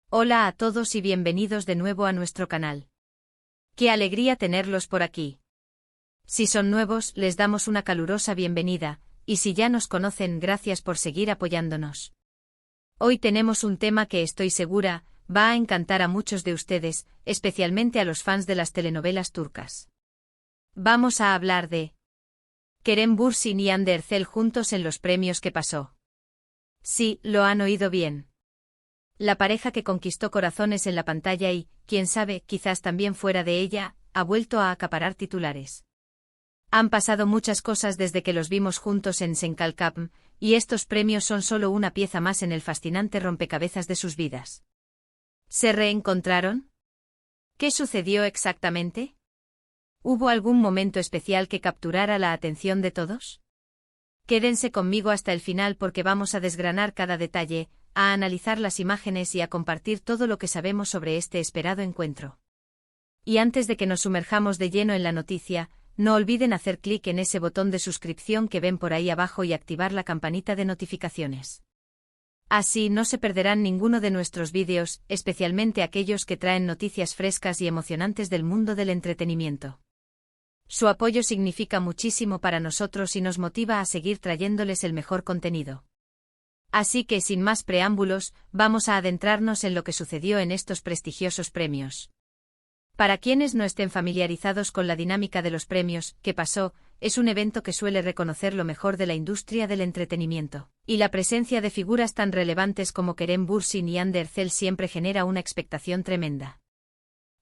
Hola a todos y bienvenidos de nuevo a nuestro canal. ¡Qué alegría tenerlos por aquí! Si son nuevos, les damos una calurosa bienvenida, y si ya nos conocen, gracias por seguir apoyándonos. Hoy tenemos un tema que estoy segura va a encantar a muchos de ustedes, especialmente a los fans de las telenovelas turcas. Vamos a hablar de Kerem Bürsin y Hande Erçel juntos en los premios que pasó. Sí, lo han oído bien. La pareja que conquistó corazones en la pantalla y, quién sabe, quizás también fuera de ella, ha vuelto a acaparar titulares. Han pasado muchas cosas desde que los vimos juntos en Senkalkapm, y estos premios son solo una pieza más en el fascinante rompecabezas de sus vidas. ¿Se reencontraron? ¿Qué sucedió exactamente? ¿Hubo algún momento especial que capturara la atención de todos? Quédense conmigo hasta el final porque vamos a desgranar cada detalle, a analizar las imágenes y a compartir todo lo que sabemos sobre este esperado encuentro. Y antes de que nos sumerjamos de lleno en la noticia, no olviden hacer clic en ese botón de suscripción que ven por ahí abajo y activar la campanita de notificaciones. Así no se perderán ninguno de nuestros vídeos, especialmente aquellos que traen noticias frescas y emocionantes del mundo del entretenimiento. Su apoyo significa muchísimo para nosotros y nos motiva a seguir trayéndoles el mejor contenido. Así que sin más preámbulos, vamos a adentrarnos en lo que sucedió en estos prestigiosos premios. Para quienes no estén familiarizados con la dinámica de los premios, ¿qué pasó? Es un evento que suele reconocer lo mejor de la industria del entretenimiento, y la presencia de figuras tan relevantes como Kerem Bürsin y Hande Erçel siempre genera una expectación tremenda.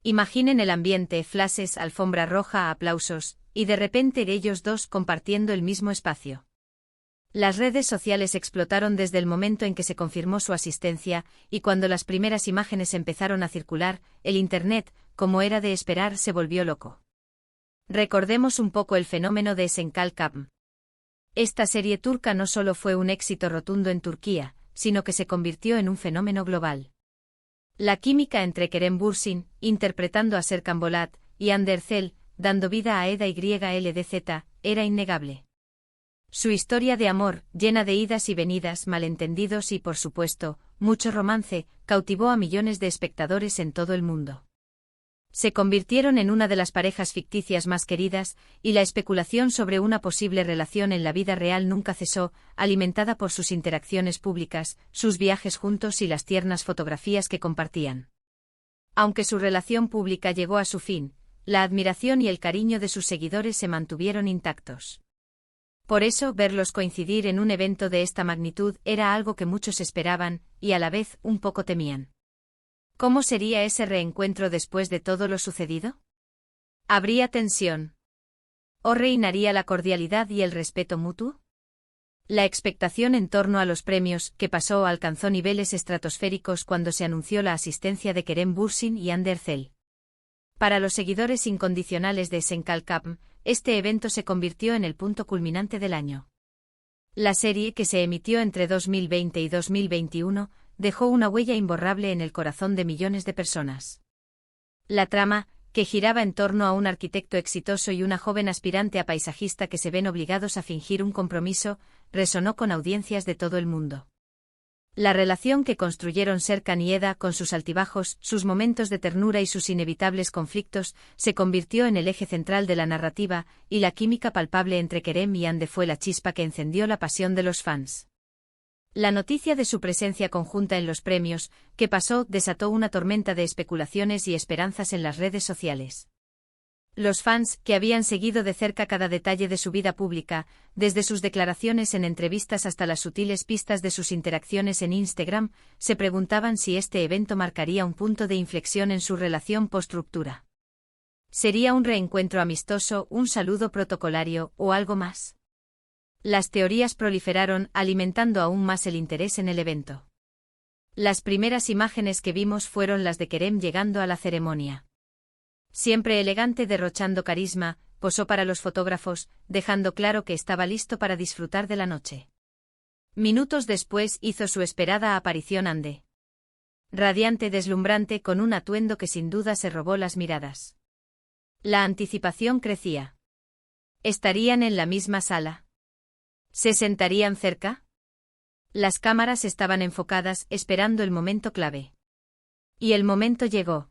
Imaginen el ambiente, flashes, alfombra roja, aplausos, y de repente ellos dos compartiendo el mismo espacio. Las redes sociales explotaron desde el momento en que se confirmó su asistencia, y cuando las primeras imágenes empezaron a circular, el Internet, como era de esperar, se volvió loco. Recordemos un poco el fenómeno de Senkalkapm. Esta serie turca no solo fue un éxito rotundo en Turquía, sino que se convirtió en un fenómeno global. La química entre Kerem Bürsin, interpretando a Serkan Bolat, y Hande Erçel, dando vida a Eda YLDZ, era innegable. Su historia de amor, llena de idas y venidas, malentendidos y, por supuesto, mucho romance, cautivó a millones de espectadores en todo el mundo. Se convirtieron en una de las parejas ficticias más queridas, y la especulación sobre una posible relación en la vida real nunca cesó, alimentada por sus interacciones públicas, sus viajes juntos y las tiernas fotografías que compartían. Aunque su relación pública llegó a su fin, la admiración y el cariño de sus seguidores se mantuvieron intactos. Por eso, verlos coincidir en un evento de esta magnitud era algo que muchos esperaban, y a la vez un poco temían. ¿Cómo sería ese reencuentro después de todo lo sucedido? ¿Habría tensión? ¿O reinaría la cordialidad y el respeto mutuo? La expectación en torno a los premios que pasó alcanzó niveles estratosféricos cuando se anunció la asistencia de Kerem Bürsin y Hande Erçel. Para los seguidores incondicionales de Senkalkapm, este evento se convirtió en el punto culminante del año. La serie, que se emitió entre 2020 y 2021, dejó una huella imborrable en el corazón de millones de personas. La trama, que giraba en torno a un arquitecto exitoso y una joven aspirante a paisajista que se ven obligados a fingir un compromiso, resonó con audiencias de todo el mundo. La relación que construyeron Serkan y Eda, con sus altibajos, sus momentos de ternura y sus inevitables conflictos, se convirtió en el eje central de la narrativa, y la química palpable entre Kerem y Hande fue la chispa que encendió la pasión de los fans. La noticia de su presencia conjunta en los premios que pasó desató una tormenta de especulaciones y esperanzas en las redes sociales. Los fans, que habían seguido de cerca cada detalle de su vida pública, desde sus declaraciones en entrevistas hasta las sutiles pistas de sus interacciones en Instagram, se preguntaban si este evento marcaría un punto de inflexión en su relación post-ruptura. ¿Sería un reencuentro amistoso, un saludo protocolario o algo más? Las teorías proliferaron, alimentando aún más el interés en el evento. Las primeras imágenes que vimos fueron las de Kerem llegando a la ceremonia. Siempre elegante, derrochando carisma, posó para los fotógrafos, dejando claro que estaba listo para disfrutar de la noche. Minutos después hizo su esperada aparición Hande. Radiante, deslumbrante, con un atuendo que sin duda se robó las miradas. La anticipación crecía. ¿Estarían en la misma sala? ¿Se sentarían cerca? Las cámaras estaban enfocadas, esperando el momento clave. Y el momento llegó.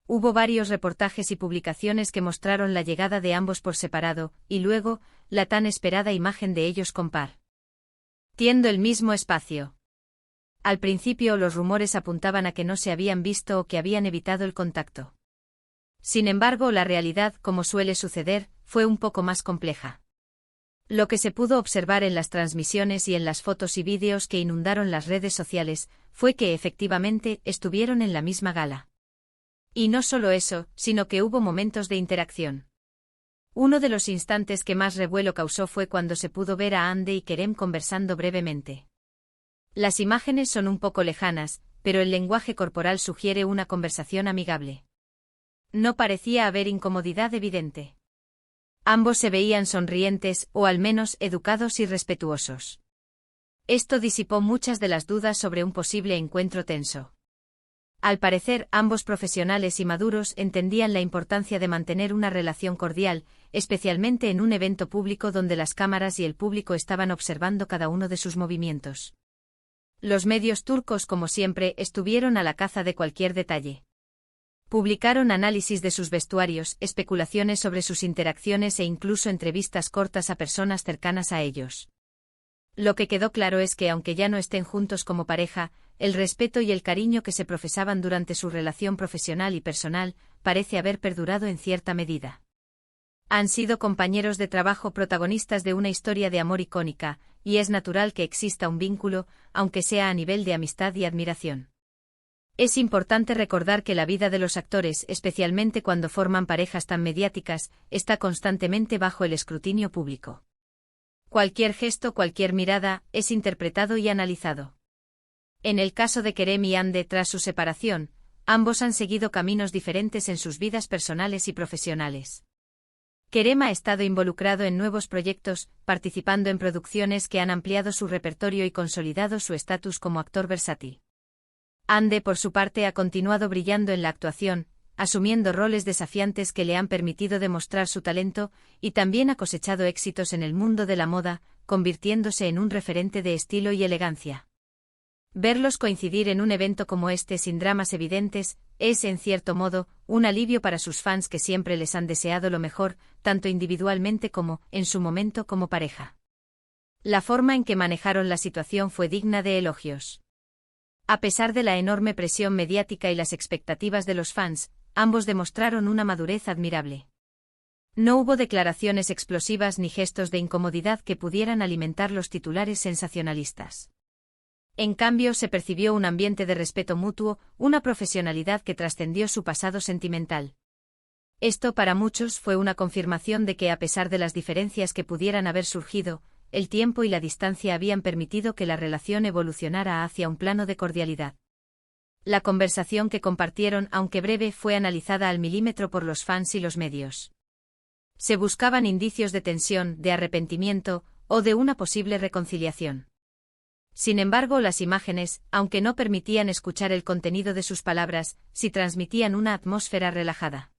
Hubo varios reportajes y publicaciones que mostraron la llegada de ambos por separado, y luego, la tan esperada imagen de ellos compartiendo el mismo espacio. Al principio los rumores apuntaban a que no se habían visto o que habían evitado el contacto. Sin embargo, la realidad, como suele suceder, fue un poco más compleja. Lo que se pudo observar en las transmisiones y en las fotos y vídeos que inundaron las redes sociales, fue que efectivamente estuvieron en la misma gala. Y no solo eso, sino que hubo momentos de interacción. Uno de los instantes que más revuelo causó fue cuando se pudo ver a Hande y Kerem conversando brevemente. Las imágenes son un poco lejanas, pero el lenguaje corporal sugiere una conversación amigable. No parecía haber incomodidad evidente. Ambos se veían sonrientes, o al menos educados y respetuosos. Esto disipó muchas de las dudas sobre un posible encuentro tenso. Al parecer, ambos profesionales y maduros entendían la importancia de mantener una relación cordial, especialmente en un evento público donde las cámaras y el público estaban observando cada uno de sus movimientos. Los medios turcos, como siempre, estuvieron a la caza de cualquier detalle. Publicaron análisis de sus vestuarios, especulaciones sobre sus interacciones e incluso entrevistas cortas a personas cercanas a ellos. Lo que quedó claro es que aunque ya no estén juntos como pareja, el respeto y el cariño que se profesaban durante su relación profesional y personal parece haber perdurado en cierta medida. Han sido compañeros de trabajo protagonistas de una historia de amor icónica, y es natural que exista un vínculo, aunque sea a nivel de amistad y admiración. Es importante recordar que la vida de los actores, especialmente cuando forman parejas tan mediáticas, está constantemente bajo el escrutinio público. Cualquier gesto, cualquier mirada, es interpretado y analizado. En el caso de Kerem y Hande tras su separación, ambos han seguido caminos diferentes en sus vidas personales y profesionales. Kerem ha estado involucrado en nuevos proyectos, participando en producciones que han ampliado su repertorio y consolidado su estatus como actor versátil. Hande, por su parte, ha continuado brillando en la actuación, asumiendo roles desafiantes que le han permitido demostrar su talento, y también ha cosechado éxitos en el mundo de la moda, convirtiéndose en un referente de estilo y elegancia. Verlos coincidir en un evento como este sin dramas evidentes, es, en cierto modo, un alivio para sus fans que siempre les han deseado lo mejor, tanto individualmente como, en su momento, como pareja. La forma en que manejaron la situación fue digna de elogios. A pesar de la enorme presión mediática y las expectativas de los fans, ambos demostraron una madurez admirable. No hubo declaraciones explosivas ni gestos de incomodidad que pudieran alimentar los titulares sensacionalistas. En cambio, se percibió un ambiente de respeto mutuo, una profesionalidad que trascendió su pasado sentimental. Esto para muchos fue una confirmación de que, a pesar de las diferencias que pudieran haber surgido, el tiempo y la distancia habían permitido que la relación evolucionara hacia un plano de cordialidad. La conversación que compartieron, aunque breve, fue analizada al milímetro por los fans y los medios. Se buscaban indicios de tensión, de arrepentimiento, o de una posible reconciliación. Sin embargo, las imágenes, aunque no permitían escuchar el contenido de sus palabras, sí transmitían una atmósfera relajada.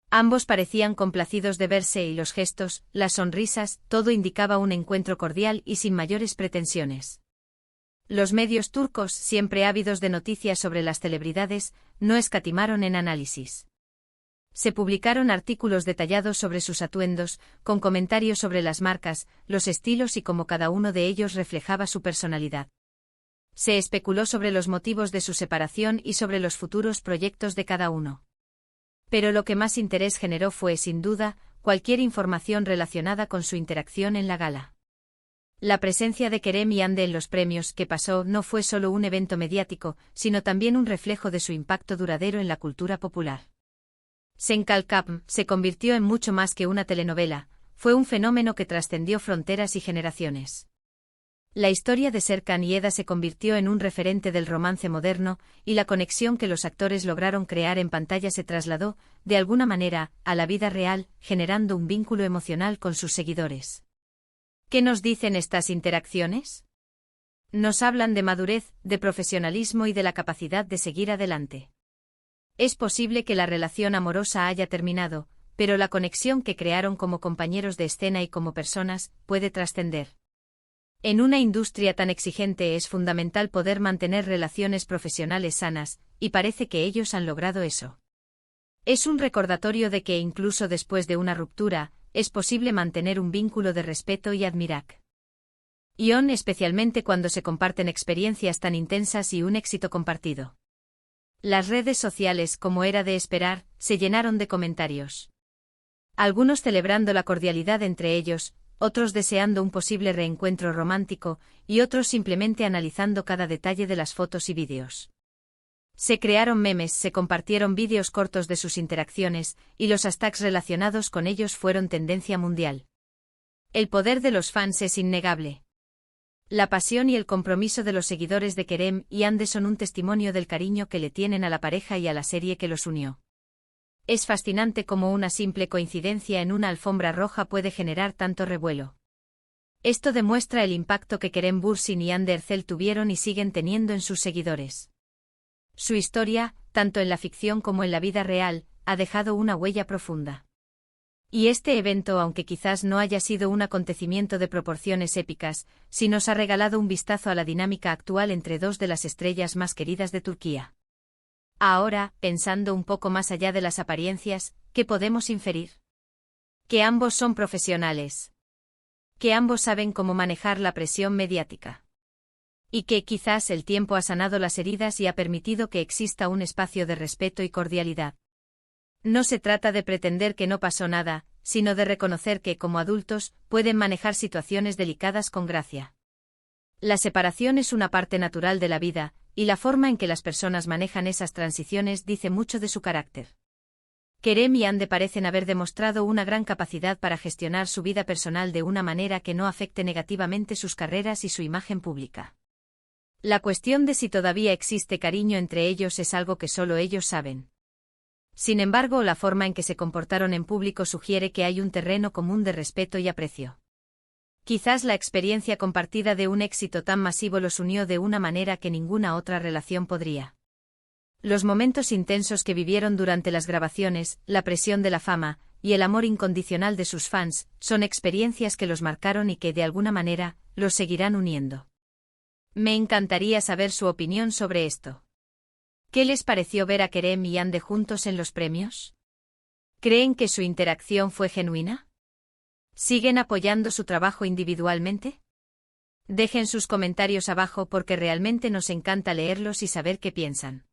Ambos parecían complacidos de verse y los gestos, las sonrisas, todo indicaba un encuentro cordial y sin mayores pretensiones. Los medios turcos, siempre ávidos de noticias sobre las celebridades, no escatimaron en análisis. Se publicaron artículos detallados sobre sus atuendos, con comentarios sobre las marcas, los estilos y cómo cada uno de ellos reflejaba su personalidad. Se especuló sobre los motivos de su separación y sobre los futuros proyectos de cada uno. Pero lo que más interés generó fue, sin duda, cualquier información relacionada con su interacción en la gala. La presencia de Kerem y Hande en los premios que pasó no fue solo un evento mediático, sino también un reflejo de su impacto duradero en la cultura popular. Sen Kalkapm se convirtió en mucho más que una telenovela, fue un fenómeno que trascendió fronteras y generaciones. La historia de Serkan y Eda se convirtió en un referente del romance moderno, y la conexión que los actores lograron crear en pantalla se trasladó, de alguna manera, a la vida real, generando un vínculo emocional con sus seguidores. ¿Qué nos dicen estas interacciones? Nos hablan de madurez, de profesionalismo y de la capacidad de seguir adelante. Es posible que la relación amorosa haya terminado, pero la conexión que crearon como compañeros de escena y como personas puede trascender. En una industria tan exigente es fundamental poder mantener relaciones profesionales sanas, y parece que ellos han logrado eso. Es un recordatorio de que incluso después de una ruptura, es posible mantener un vínculo de respeto y admiración, especialmente cuando se comparten experiencias tan intensas y un éxito compartido. Las redes sociales, como era de esperar, se llenaron de comentarios. Algunos celebrando la cordialidad entre ellos, otros deseando un posible reencuentro romántico, y otros simplemente analizando cada detalle de las fotos y vídeos. Se crearon memes, se compartieron vídeos cortos de sus interacciones, y los hashtags relacionados con ellos fueron tendencia mundial. El poder de los fans es innegable. La pasión y el compromiso de los seguidores de Kerem y Yandhi son un testimonio del cariño que le tienen a la pareja y a la serie que los unió. Es fascinante cómo una simple coincidencia en una alfombra roja puede generar tanto revuelo. Esto demuestra el impacto que Kerem Bürsin y Yandhi Erçel tuvieron y siguen teniendo en sus seguidores. Su historia, tanto en la ficción como en la vida real, ha dejado una huella profunda. Y este evento, aunque quizás no haya sido un acontecimiento de proporciones épicas, sí nos ha regalado un vistazo a la dinámica actual entre dos de las estrellas más queridas de Turquía. Ahora, pensando un poco más allá de las apariencias, ¿qué podemos inferir? Que ambos son profesionales. Que ambos saben cómo manejar la presión mediática. Y que quizás el tiempo ha sanado las heridas y ha permitido que exista un espacio de respeto y cordialidad. No se trata de pretender que no pasó nada, sino de reconocer que, como adultos, pueden manejar situaciones delicadas con gracia. La separación es una parte natural de la vida, y la forma en que las personas manejan esas transiciones dice mucho de su carácter. Kerem y Yandhi parecen haber demostrado una gran capacidad para gestionar su vida personal de una manera que no afecte negativamente sus carreras y su imagen pública. La cuestión de si todavía existe cariño entre ellos es algo que solo ellos saben. Sin embargo, la forma en que se comportaron en público sugiere que hay un terreno común de respeto y aprecio. Quizás la experiencia compartida de un éxito tan masivo los unió de una manera que ninguna otra relación podría. Los momentos intensos que vivieron durante las grabaciones, la presión de la fama, y el amor incondicional de sus fans, son experiencias que los marcaron y que, de alguna manera, los seguirán uniendo. Me encantaría saber su opinión sobre esto. ¿Qué les pareció ver a Kerem y Yandhi juntos en los premios? ¿Creen que su interacción fue genuina? ¿Siguen apoyando su trabajo individualmente? Dejen sus comentarios abajo porque realmente nos encanta leerlos y saber qué piensan.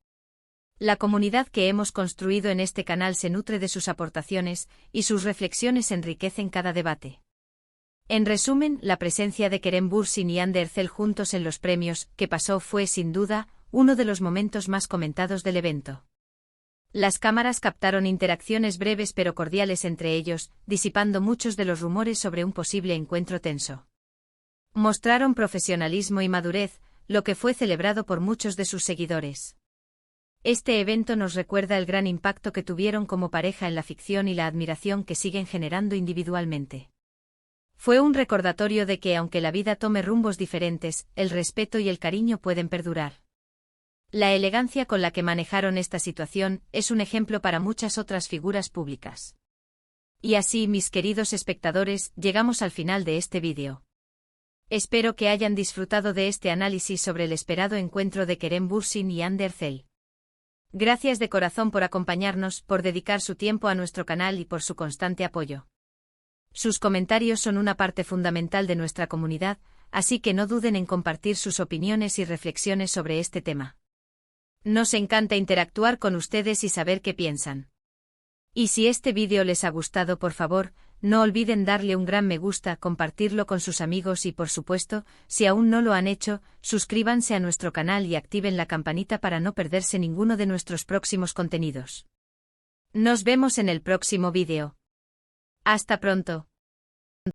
La comunidad que hemos construido en este canal se nutre de sus aportaciones, y sus reflexiones enriquecen cada debate. En resumen, la presencia de Kerem Bürsin y Yandhi Erçel juntos en los premios que pasó fue, sin duda, uno de los momentos más comentados del evento. Las cámaras captaron interacciones breves pero cordiales entre ellos, disipando muchos de los rumores sobre un posible encuentro tenso. Mostraron profesionalismo y madurez, lo que fue celebrado por muchos de sus seguidores. Este evento nos recuerda el gran impacto que tuvieron como pareja en la ficción y la admiración que siguen generando individualmente. Fue un recordatorio de que, aunque la vida tome rumbos diferentes, el respeto y el cariño pueden perdurar. La elegancia con la que manejaron esta situación es un ejemplo para muchas otras figuras públicas. Y así, mis queridos espectadores, llegamos al final de este vídeo. Espero que hayan disfrutado de este análisis sobre el esperado encuentro de Kerem Bürsin y Yandhi Erçel. Gracias de corazón por acompañarnos, por dedicar su tiempo a nuestro canal y por su constante apoyo. Sus comentarios son una parte fundamental de nuestra comunidad, así que no duden en compartir sus opiniones y reflexiones sobre este tema. Nos encanta interactuar con ustedes y saber qué piensan. Y si este vídeo les ha gustado, por favor, no olviden darle un gran me gusta, compartirlo con sus amigos y, por supuesto, si aún no lo han hecho, suscríbanse a nuestro canal y activen la campanita para no perderse ninguno de nuestros próximos contenidos. Nos vemos en el próximo vídeo. Hasta pronto.